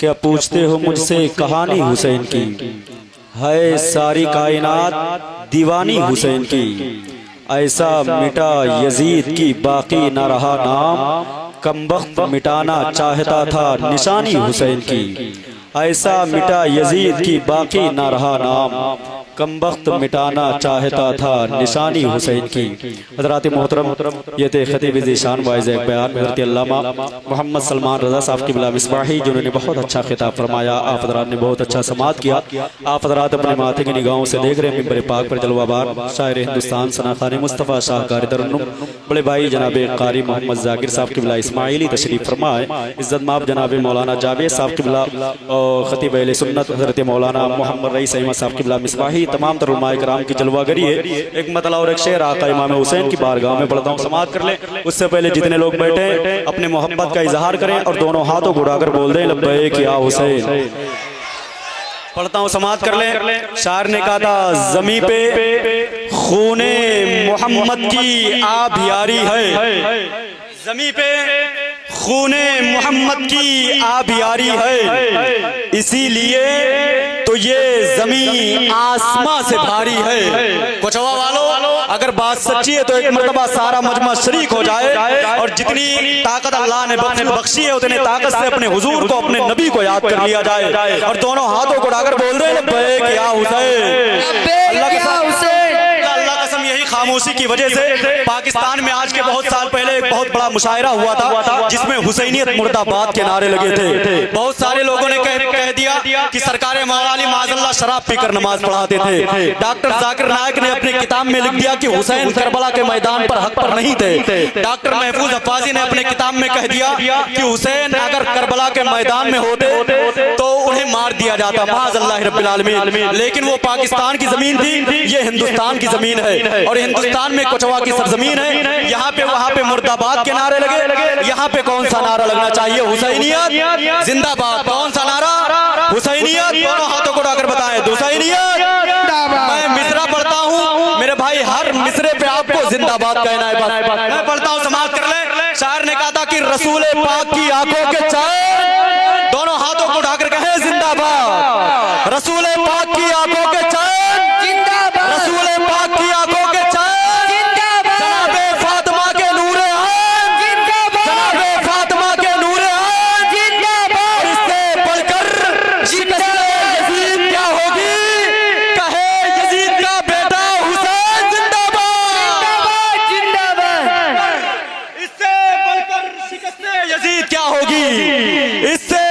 क्या पूछते हो मुझसे कहानी हुसैन की, है सारी कायनात दीवानी हुसैन की। ऐसा मिटा यजीद की बाकी न रहा नाम, कमबख्त मिटाना चाहता था निशानी हुसैन की। ऐसा मिटा यजीद की बाकी न रहा नाम, कमबख्त मिटाना चाहता था निशानी हुसैन की। हज़रात मोहतरम, ये थे खतीब ज़ीशान वाइज़ एक बयान हज़रत अल्लामा मोहम्मद सलमान रज़ा साहब की बिला मिसबाही, जिन्होंने बहुत अच्छा खिताब फरमाया। आप हज़रात ने बहुत अच्छा समात किया। आप हज़रात अपने माथे की निगाहों से देख रहे हैं मिंबर पाक पर जलवाबार शायर हिंदुस्तान सनाखानी मुस्तफ़ा शाहकार तरन्नुम बड़े भाई जनाब कारी मोहम्मद जाकिर साहब की बिला इस्माइली तशरीफ़ फरमाए। इज़्ज़त माब जनाब मौलाना जावेद साहब की बिला और खतीब अहले सुन्नत हज़रत मौलाना मोहम्मद रईस अहमद साहब की बिला मिसबाही, तमाम तर उलमाए किराम की जलवागरी है। एक मतला और एक शेर आका इमाम हुसैन की बारगाह में पढ़ता हूँ, समात कर लें। उससे पहले जितने लोग बैठे अपने मोहब्बत का इजहार करें और दोनों हाथों को उड़ाकर बोल दें लब्बैक या हुसैन। पढ़ता हूँ, समात कर लें। शायर ने कहा था ज़मीं पे खूने मोहम्मद की आब यारी है, ज़मीं पे खूने मोहम्मद की आब यारी है, इसीलिए तो ये ज़मीं आसमां से भारी है। कोचवा वालों, अगर बात सच्ची है तो एक मर्तबा सारा मजमा शरीक हो जाए और जितनी ताकत अल्लाह ने बख्शी है उतनी ताकत से अपने हुजूर को, अपने नबी को याद कर लिया जाए और दोनों हाथों को उठाकर बोल दे लब्बैक या हुसैन। अल्लाह कसम, यही खामोशी की वजह से पाकिस्तान में आज के बहुत साल पहले एक बहुत बड़ा मुशायरा हुआ था जिसमें हुसैनियत मुर्दाबाद के नारे लगे थे। बहुत सारे लोगों ने कह दिया कि सरकार मौलाना माज़अल्लाह शराब पीकर नमाज पढ़ाते थे। डॉक्टर जाकिर नायक ने अपनी किताब में लिख दिया कि हुसैन करबला के मैदान पर हक पर नहीं थे। डॉक्टर महफूज हफाजी ने अपने किताब में कह दिया कि हुसैन अगर करबला के मैदान में होते तो उन्हें मार दिया जाता, माज़अल्लाह रब्बिल आलमीन। लेकिन वो पाकिस्तान की जमीन थी, ये हिंदुस्तान की जमीन है और हिंदुस्तान में कुचवा की सरजमीन है। यहाँ पे वहाँ पे मुर्दाबाद के नारे लगे, यहाँ पे कौन सा नारा लगना चाहिए? हुसैनियत जिंदाबाद। कौन सा नारा? हुसैनियत। दोनों हाथों को उठाकर बताएं, हुसैनियत। मैं मिसरा पढ़ता हूँ मेरे भाई, हर मिसरे पे आपको जिंदाबाद कहना है। मैं पढ़ता हूँ, समाप्त कर ले। शायर ने कहा था कि रसूल पाक की आंखों के चैन, दोनों हाथों को उठाकर कहें जिंदाबाद। रसूल पाक की आंखों के चैन जिंदाबाद, रसूल पाक की आंखों के चैन जिंदाबाद, जनाबे फातिमा के नूरे आन जिंदाबाद, जनाबे फातिमा के नूरे आन जिंदाबाद। इससे बढ़कर शिकस्त यजीद क्या होगी? कहे यजीद का बेटा हुसैन जिंदाबाद, जिंदाबाद। इससे बढ़कर शिकस्त यजीद क्या होगी? इससे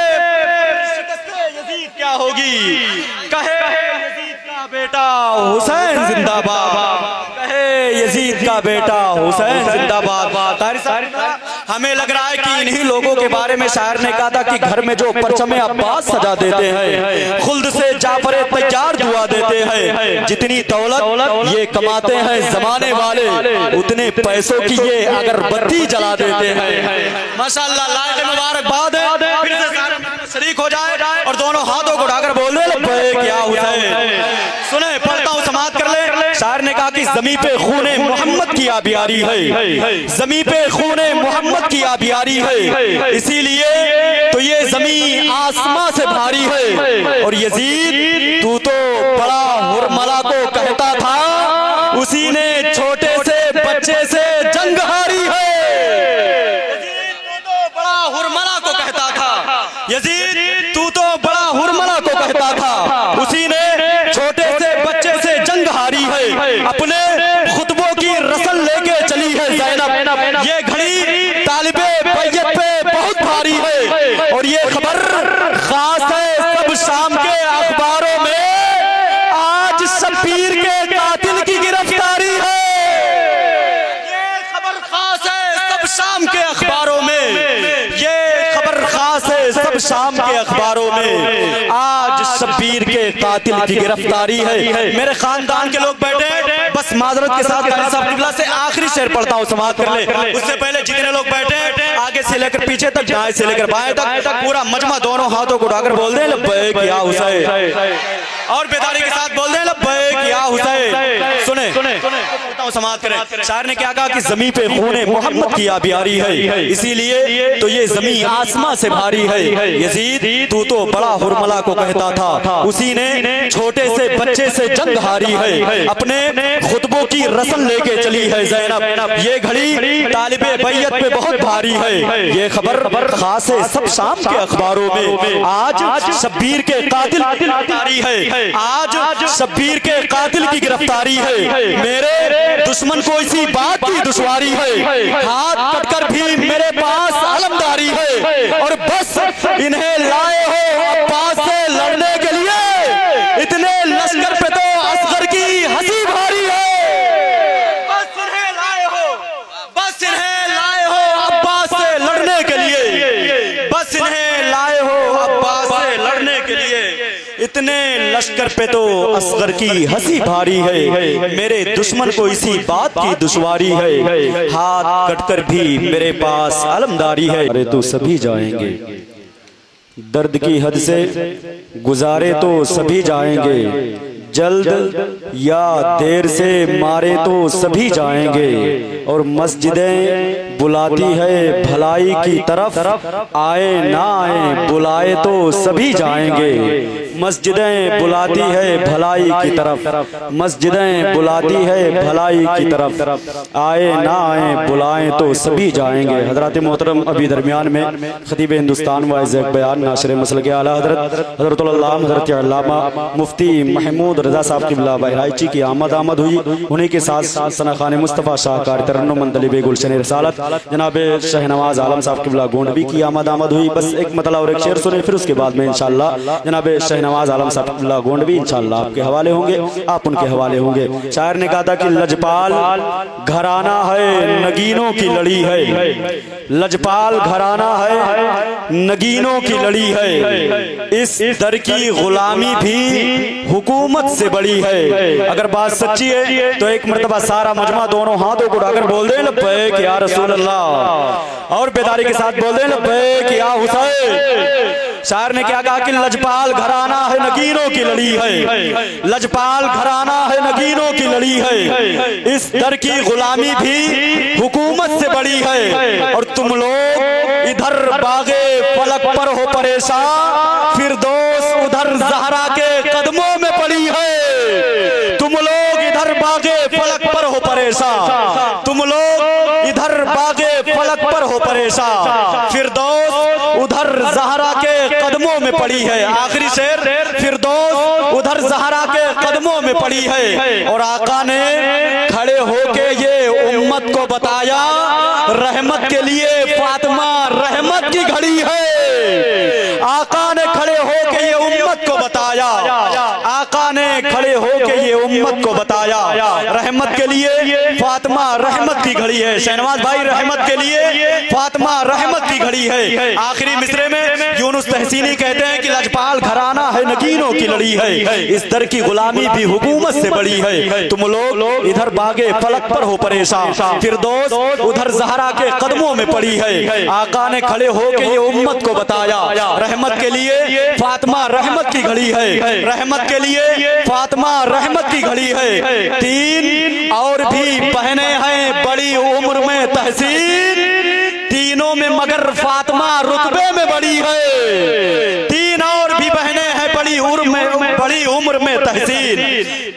शिकस्त यजीद क्या होगी? कहे यजीद का बेटा हुसैन जिंदाबाद, कहे यजीद का बेटा हुसैन जिंदाबाद। हमें लग रहा है कि इन्हीं लोगों के बारे में शायर ने कहा था कि घर में जो परचमे अब्बास सजा देते हैं, खुल्द से जाफर तैयार दुआ देते हैं, जितनी दौलत ये कमाते हैं जमाने वाले, उतने पैसों की ये अगरबत्ती जला देते हैं। माशाअल्लाह, लायक मुबारकबाद है। फिर से सारे शरीक हो जाए और दोनों हाथों को उठाकर बोल दे लब्बैक या हुसैन। सुने, पढ़ता हूँ, समाप्त कर ले। शायर ने कहा कि ज़मीं पे खूने मोहम्मद की आबियारी है, ज़मीं पे खूने मोहम्मद की आबियारी है, इसीलिए तो ये ज़मीं आसमां से भारी है। और यजीद तू तो बड़ा हुरमला को कहता था, उसी ने छोटे से बच्चे से जंग हारी है। यजीद तू तो बड़ा हुरमला को कहता था, यजीद तू तो बड़ा हुरमला को कहता था, उसी ने छोटे से बच्चे से जंग हारी है। अपने खुतबों की रसल लेके चली है ज़ैनब, ये घड़ी तालिबे बैयत पे बहुत भारी है। और ये खबर खास है सब शाम के अखबारों में, आज शब्बीर के कातिल की गिरफ्तारी है। ये खबर खास है सब शाम के अखबारों में, ये खबर खास है सब शाम के अखबारों में, आज शब्बीर के कातिल की गिरफ्तारी है। मेरे खानदान के लोग बैठे, बस माजरत के साथ कारी साहब किबला से आखिरी शेर पढ़ता हूँ, समाप्त कर ले। उससे पहले जितने लोग बैठे, आगे से लेकर पीछे तक, दाएं से लेकर बाएं तक, पूरा मजमा दोनों हाथों को उठाकर बोल दे लब्बैक या हुसैन। और बेदारी के साथ बोल दें लब्बैक या हुसैन। सुने समाप्त करें। शायर ने क्या कहा कि जमीन पे खूने मोहम्मद की आबियारी है, इसीलिए तो ये जमीन आसमां से भारी है। यजीद तू तो बड़ा हुरमला को कहता था, उसी ने छोटे से बच्चे से जंग हारी है। अपने खुतबों की रस्म लेके चली है ज़ैनब, ये घड़ी तालिबे बैयत पे बहुत भारी है। ये खबर खास है सब शाम के अखबारों में, आज शब्बीर के कातिल की गिरफ्तारी है। आज शब्बीर के कातिल की गिरफ्तारी है। मेरे दुश्मन को इसी बात की दुश्वारी है, हाथ कटकर भी मेरे पास अलमदारी है। और बस इन्हें लाए हो अब्बास से लड़ने के लिए, इतने लश्कर पे तो असगर की हंसी भारी है। बस इन्हें लाए हो अब्बास से लड़ने के लिए, बस इन्हें लाए हो अब्बास से लड़ने के लिए, इतने लश्कर पे तो असगर की हंसी भारी है। मेरे दुश्मन को इसी बात की दुश्वारी है, हाथ कटकर भी मेरे पास अलमदारी है। अरे तो सभी जाएंगे, दर्द की हद से गुजारे तो सभी जाएंगे, जल्द या देर से मारे तो सभी जाएंगे। और मस्जिदें बुलाती है भलाई की तरफ, आए ना आए बुलाए तो सभी जाएंगे। मस्जिदें बुलाती है भलाई की तरफ, मस्जिदें बुलाती है भलाई की तरफ, आए ना आए बुलाएं तो सभी जाएंगे। हजरत मोहतरम अभी दरमियान में खतीब हिंदुस्तान वाइज़ एक बयान नाशर मसलक आला हजरत अल्लामा मुफ्ती महमूद रजा साहब की बहराइची की आमद हुई। उन्हीं के साथ सना खान मुस्तफ़ा शाहकार तरन्नुम मंदलिब गुलशन रसालत जनाब शहनवाज आलम साहब की गोंडवी की आमद हुई। बस एक मतला और एक शेर सुने, फिर उसके बाद में इंशाअल्लाह जनाब शहनवाज आलम साहब गोंडवी इंशाअल्लाह आपके हवाले होंगे, आप उनके हवाले होंगे। शायर ने कहा था कि लजपाल घराना है नगीनों की लड़ी है, लजपाल घराना है नगीनों की लड़ी है, इस दर की गुलामी भी हुकूमत से बड़ी है। अगर बात सच्ची है तो एक मर्तबा सारा मजमा दोनों हाथों को उठाकर बोल दे लब्बैक या रसूल अल्लाह, और बेदारी के साथ बोल दे लब्बैक या हुसैन। शायर ने क्या कहा कि लजपाल घराना है नगीनों की लड़ी है, लजपाल घराना है नगीनों की लड़ी है, इस दर की गुलामी भी हुकूमत से बड़ी है। और तुम लोग इधर बागे फलक पर हो परेशान, फिरदौस उधर ज़हरा के कदमों में पड़ी है। तुम लोग इधर बागे फलक पर हो परेशान, तुम लोग इधर बागे फलक पर हो परेशान, फिरदौस उधर ज़हरा के कदमों में पड़ी है। आखिरी शेर, फिरदौस उधर ज़हरा के कदमों में पड़ी है। और आका ने खड़े होके ये उम्मत को बताया, रहमत के लिए फातिमा रहमत की घड़ी है। आका ने खड़े होके ये उम्मत को बताया, आका ने खड़े होके ये उम्मत को बताया, रहमत के लिए फातिमा रहमत की घड़ी है। शहनवाज भाई, रहमत के लिए फातिमा रहमत की घड़ी है। आखिरी मिसरे में यूनुस तहसीनी कहते हैं कि लजपाल घराना है नगीनों की लड़ी है, इस दर की गुलामी भी हुकूमत से बड़ी है। तुम लोग इधर बागे फलक पर हो परेशान, फिरदौस उधर ज़हरा के कदमों में पड़ी है। आका ने खड़े होके ये उम्मत को बताया, रहमत के लिए फातिमा रहमत की घड़ी है, रहमत के लिए फातिमा रहमत की घड़ी है। तीन और भी बहने हैं बड़ी उम्र में तहसीन, तीनों में मगर फातिमा रुतबे में बड़ी है। तीन और भी बहने हैं बड़ी उम्र में तहसीन,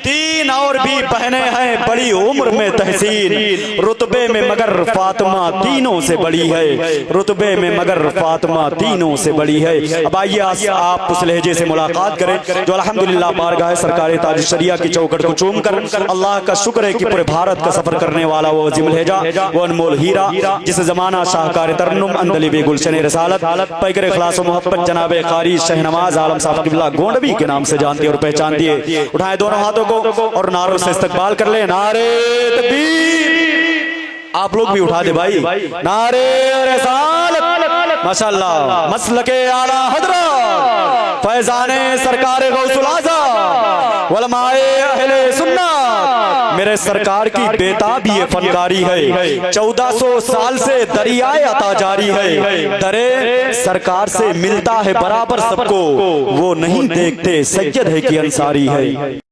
तीन और भी बहने हैं बड़ी उम्र में तहसीन, रुतबे में मगर फातिमा तीनों से बड़ी है, रुतबे में मगर फातिमा तीनों से बड़ी है। अब आइए आप उस लहजे से मुलाकात करें जो अल्हम्दुलिल्लाह बारगाह सरकार ताज शरिया की चौखट को चूम कर अल्लाह का शुक्र है कि पूरे भारत का सफर करने वाला वो अजीम लहजा, वो अनमोल हीरा, जिस जमाना शाहकार तरन्नुम अंदलिब गुलशन रसालत पैकर इखलास और मोहब्बत जनाब कारी शहनवाज आलम साहब किबला गोंडवी के नाम से जानती और पहचान दिए। उठाए दोनों हाथों को और नारों से इस्तकबाल कर ले, नारे तकबीर। आप लोग भी उठा दे भाई, नारे रिसालत, माशाअल्लाह। मसलके आला हजरत फैजाने सरकार गौसुल आज़म, उलमाए अहले सुन्नत, मेरे सरकार की बेताब ये फनकारी है। 1400 साल से दरियाए अता जारी है, दरे सरकार से मिलता है बराबर सबको, वो नहीं देखते सैयद है कि अंसारी है।